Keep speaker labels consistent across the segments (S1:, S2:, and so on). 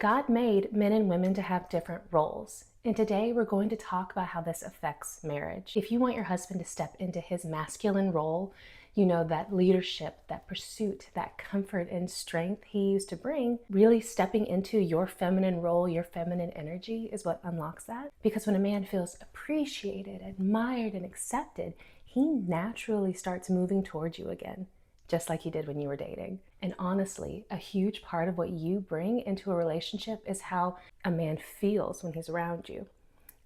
S1: God made men and women to have different roles, and today we're going to talk about how this affects marriage. If you want your husband to step into his masculine role, you know, that leadership, that pursuit, that comfort and strength he used to bring, really stepping into your feminine role, your feminine energy is what unlocks that. Because when a man feels appreciated, admired, and accepted, he naturally starts moving towards you again, just like you did when you were dating. And honestly, a huge part of what you bring into a relationship is how a man feels when he's around you.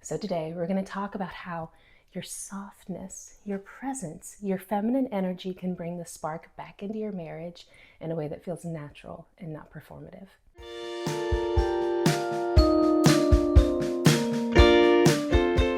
S1: So today we're going to talk about how your softness, your presence, your feminine energy can bring the spark back into your marriage in a way that feels natural and not performative.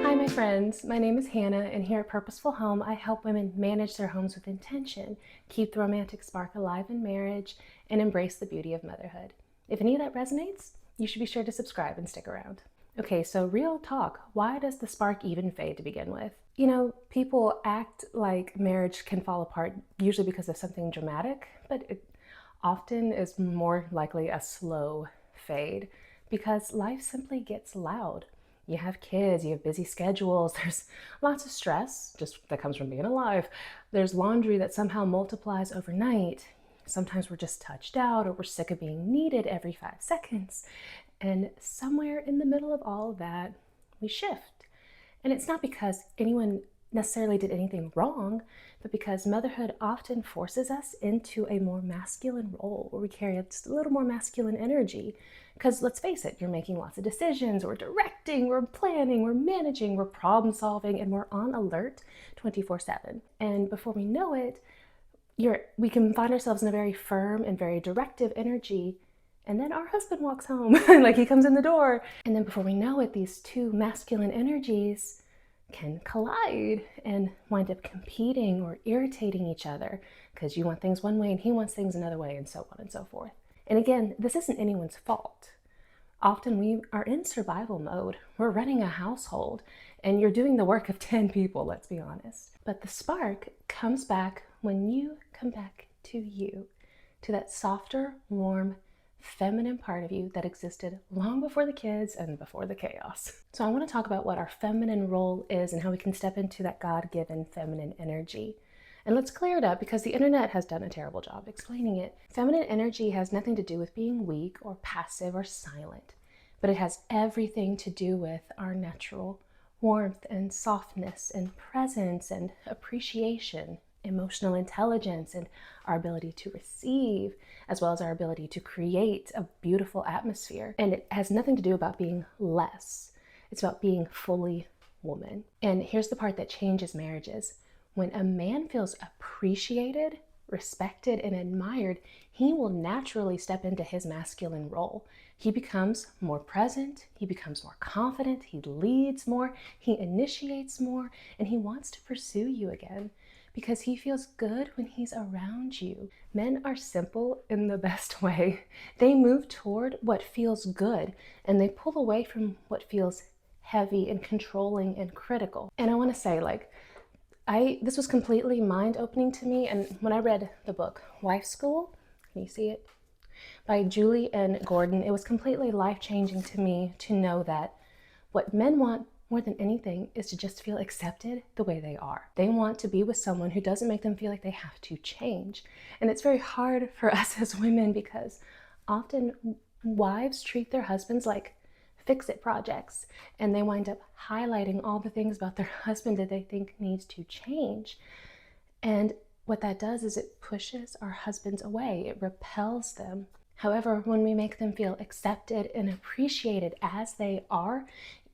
S1: Hi, my friends. My name is Hannah, and here at Purposeful Home, I help women manage their homes with intention, keep the romantic spark alive in marriage, and embrace the beauty of motherhood. If any of that resonates, you should be sure to subscribe and stick around. Okay, so real talk. Why does the spark even fade to begin with? You know, people act like marriage can fall apart usually because of something dramatic, but it often is more likely a slow fade because life simply gets loud. You have kids, you have busy schedules, there's lots of stress just that comes from being alive. There's laundry that somehow multiplies overnight. Sometimes we're just touched out or we're sick of being needed every 5 seconds. And somewhere in the middle of all of that, we shift. And it's not because anyone necessarily did anything wrong, but because motherhood often forces us into a more masculine role where we carry just a little more masculine energy. Because let's face it, you're making lots of decisions, we're directing, we're planning, we're managing, we're problem solving, and we're on alert 24/7. And before we know it, we can find ourselves in a very firm and very directive energy. And then our husband walks home, like he comes in the door. And then before we know it, these two masculine energies can collide and wind up competing or irritating each other because you want things one way and he wants things another way, and so on and so forth. And again, this isn't anyone's fault. Often we are in survival mode. We're running a household and you're doing the work of 10 people, let's be honest. But the spark comes back when you come back to you, to that softer, warm, feminine part of you that existed long before the kids and before the chaos. So I want to talk about what our feminine role is and how we can step into that God-given feminine energy. And let's clear it up because the internet has done a terrible job explaining it. Feminine energy has nothing to do with being weak or passive or silent, but it has everything to do with our natural warmth and softness and presence and appreciation, emotional intelligence, and our ability to receive, as well as our ability to create a beautiful atmosphere. And it has nothing to do about being less. It's about being fully woman. And here's the part that changes marriages. When a man feels appreciated, respected, and admired, he will naturally step into his masculine role. He becomes more present, he becomes more confident, he leads more, he initiates more, and he wants to pursue you again because he feels good when he's around you. Men are simple in the best way. They move toward what feels good and they pull away from what feels heavy and controlling and critical. And I want to say, this was completely mind-opening to me, and when I read the book Wife School, can you see it? By Julie and Gordon, it was completely life-changing to me to know that what men want more than anything is to just feel accepted the way they are. They want to be with someone who doesn't make them feel like they have to change. And it's very hard for us as women because often wives treat their husbands like fix-it projects, and they wind up highlighting all the things about their husband that they think needs to change. And what that does is it pushes our husbands away. It repels them. However, when we make them feel accepted and appreciated as they are,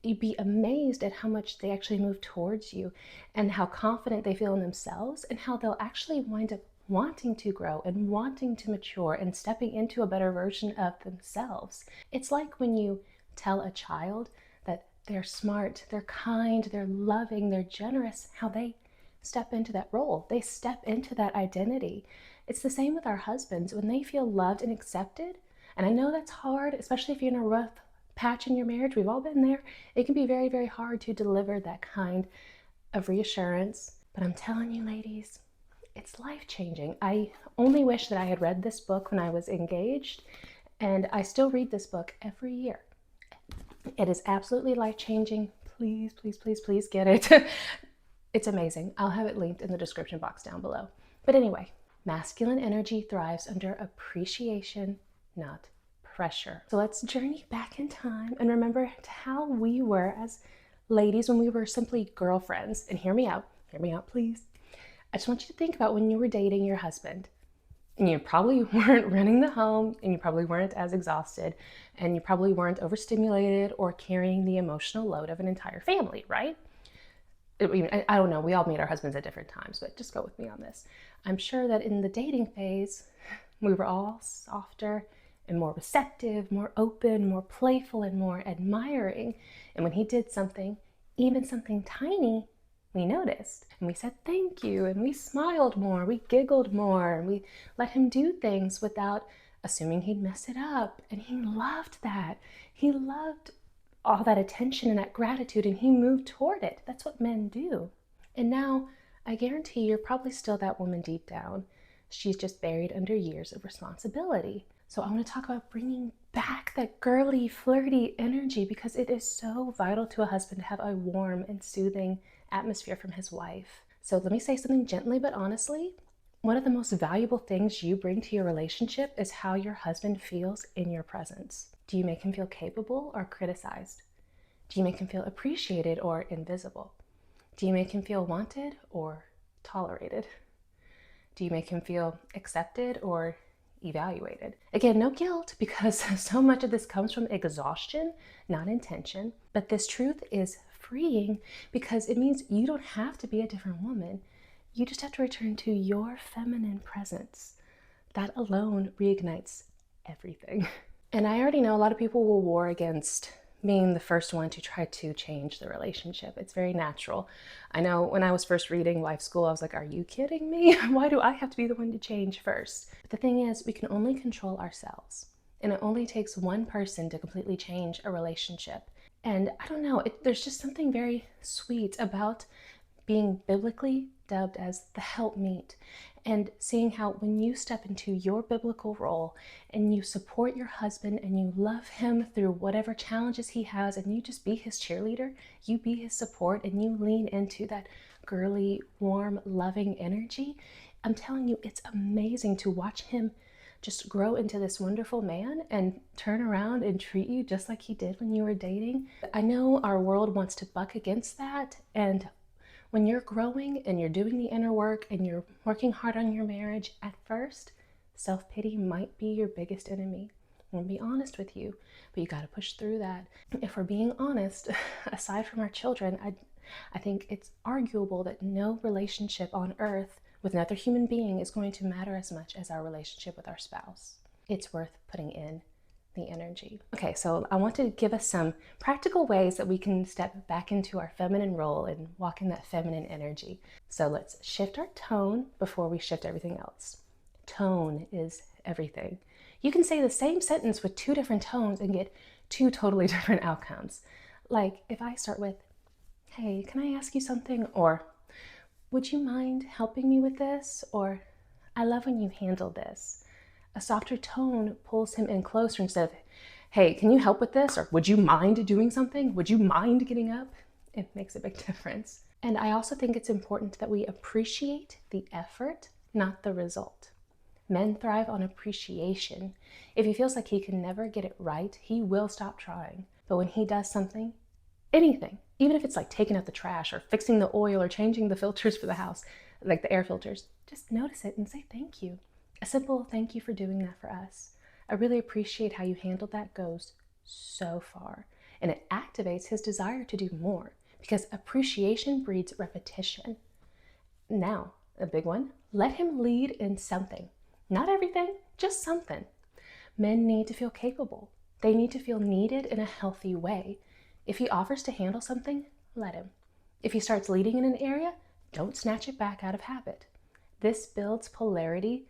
S1: you'd be amazed at how much they actually move towards you and how confident they feel in themselves and how they'll actually wind up wanting to grow and wanting to mature and stepping into a better version of themselves. It's like when you tell a child that they're smart, they're kind, they're loving, they're generous, how they step into that role. They step into that identity. It's the same with our husbands. When they feel loved and accepted, and I know that's hard, especially if you're in a rough patch in your marriage, we've all been there. It can be very, very hard to deliver that kind of reassurance. But I'm telling you, ladies, it's life-changing. I only wish that I had read this book when I was engaged And I still read this book every year. It is absolutely life-changing. Please, please, please, please get it. It's amazing. I'll have it linked in the description box down below. But anyway, masculine energy thrives under appreciation, not pressure. So let's journey back in time and remember how we were as ladies when we were simply girlfriends. And hear me out, please. I just want you to think about when you were dating your husband. And you probably weren't running the home, and you probably weren't as exhausted, and you probably weren't overstimulated or carrying the emotional load of an entire family, right? I don't know, we all meet our husbands at different times, but just go with me on this. I'm sure that in the dating phase, we were all softer and more receptive, more open, more playful, and more admiring. And when he did something, even something tiny, we noticed and we said thank you, and we smiled more, we giggled more, and we let him do things without assuming he'd mess it up. And he loved that. He loved all that attention and that gratitude, and he moved toward it. That's what men do. And now I guarantee you're probably still that woman deep down. She's just buried under years of responsibility. So I want to talk about bringing back that girly, flirty energy, because it is so vital to a husband to have a warm and soothing atmosphere from his wife. So let me say something gently but honestly. One of the most valuable things you bring to your relationship is how your husband feels in your presence. Do you make him feel capable or criticized? Do you make him feel appreciated or invisible? Do you make him feel wanted or tolerated? Do you make him feel accepted or evaluated? Again, no guilt, because so much of this comes from exhaustion, not intention. But this truth is freeing, because it means you don't have to be a different woman. You just have to return to your feminine presence. That alone reignites everything. And I already know a lot of people will war against being the first one to try to change the relationship. It's very natural. I know when I was first reading Life School, I was like, are you kidding me? Why do I have to be the one to change first? But the thing is, we can only control ourselves. And it only takes one person to completely change a relationship. And I don't know, there's just something very sweet about being biblically dubbed as the helpmeet, and seeing how when you step into your biblical role and you support your husband and you love him through whatever challenges he has, and you just be his cheerleader, you be his support, and you lean into that girly, warm, loving energy, I'm telling you, it's amazing to watch him just grow into this wonderful man and turn around and treat you just like he did when you were dating. I know our world wants to buck against that, and when you're growing and you're doing the inner work and you're working hard on your marriage, at first, self-pity might be your biggest enemy. I'm gonna be honest with you, but you gotta push through that. If we're being honest, aside from our children, I think it's arguable that no relationship on earth with another human being is going to matter as much as our relationship with our spouse. It's worth putting in the energy. Okay, so I want to give us some practical ways that we can step back into our feminine role and walk in that feminine energy. So let's shift our tone before we shift everything else. Tone is everything. You can say the same sentence with two different tones and get two totally different outcomes. Like if I start with, hey, can I ask you something? Or would you mind helping me with this? Or I love when you handle this. A softer tone pulls him in closer instead of, hey, can you help with this? Or would you mind doing something? Would you mind getting up? It makes a big difference. And I also think it's important that we appreciate the effort, not the result. Men thrive on appreciation. If he feels like he can never get it right, he will stop trying. But when he does something, anything, even if it's like taking out the trash or fixing the oil or changing the filters for the house, like the air filters, just notice it and say thank you. A simple thank you for doing that for us. I really appreciate how you handled that goes so far. And it activates his desire to do more, because appreciation breeds repetition. Now, a big one, let him lead in something. Not everything, just something. Men need to feel capable. They need to feel needed in a healthy way. If he offers to handle something, let him. If he starts leading in an area, don't snatch it back out of habit. This builds polarity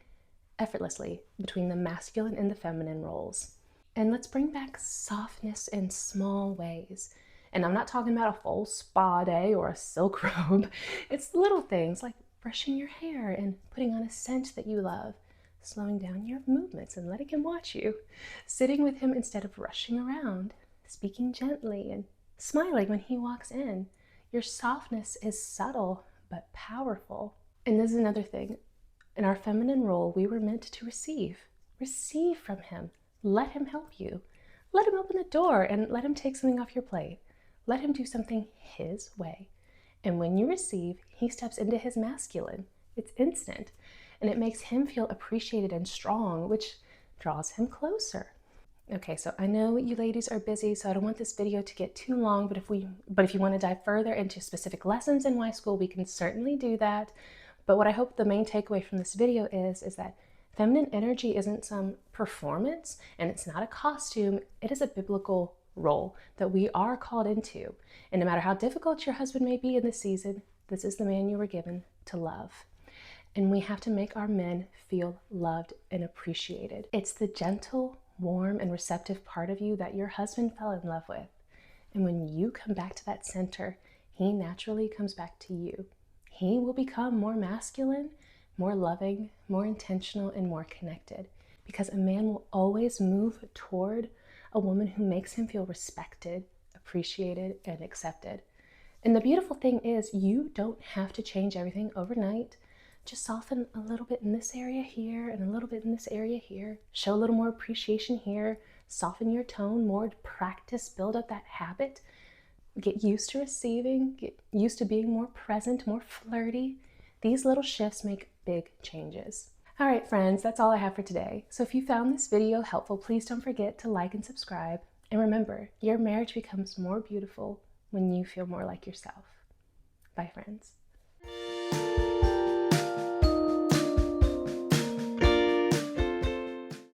S1: effortlessly between the masculine and the feminine roles. And let's bring back softness in small ways. And I'm not talking about a full spa day or a silk robe. It's little things like brushing your hair and putting on a scent that you love. slowing down your movements and letting him watch you, sitting with him instead of rushing around, speaking gently and smiling when he walks in. Your softness is subtle but powerful. And this is another thing. In our feminine role, we were meant to receive. Receive from him. Let him help you. Let him open the door and let him take something off your plate. Let him do something his way. And when you receive, he steps into his masculine. It's instant. And it makes him feel appreciated and strong, which draws him closer. Okay, so I know you ladies are busy, so I don't want this video to get too long, but if you want to dive further into specific lessons in Y School, we can certainly do that. But what I hope the main takeaway from this video is that feminine energy isn't some performance, and it's not a costume. It is a biblical role that we are called into. And no matter how difficult your husband may be in this season, this is the man you were given to love. And we have to make our men feel loved and appreciated. It's the gentle, warm, and receptive part of you that your husband fell in love with. And when you come back to that center, he naturally comes back to you. He will become more masculine, more loving, more intentional, and more connected. Because a man will always move toward a woman who makes him feel respected, appreciated, and accepted. And the beautiful thing is, you don't have to change everything overnight. Just soften a little bit in this area here and a little bit in this area here. Show a little more appreciation here. Soften your tone more. Practice, build up that habit. Get used to receiving. Get used to being more present, more flirty. These little shifts make big changes. All right, friends, that's all I have for today. So if you found this video helpful, please don't forget to like and subscribe. And remember, your marriage becomes more beautiful when you feel more like yourself. Bye, friends.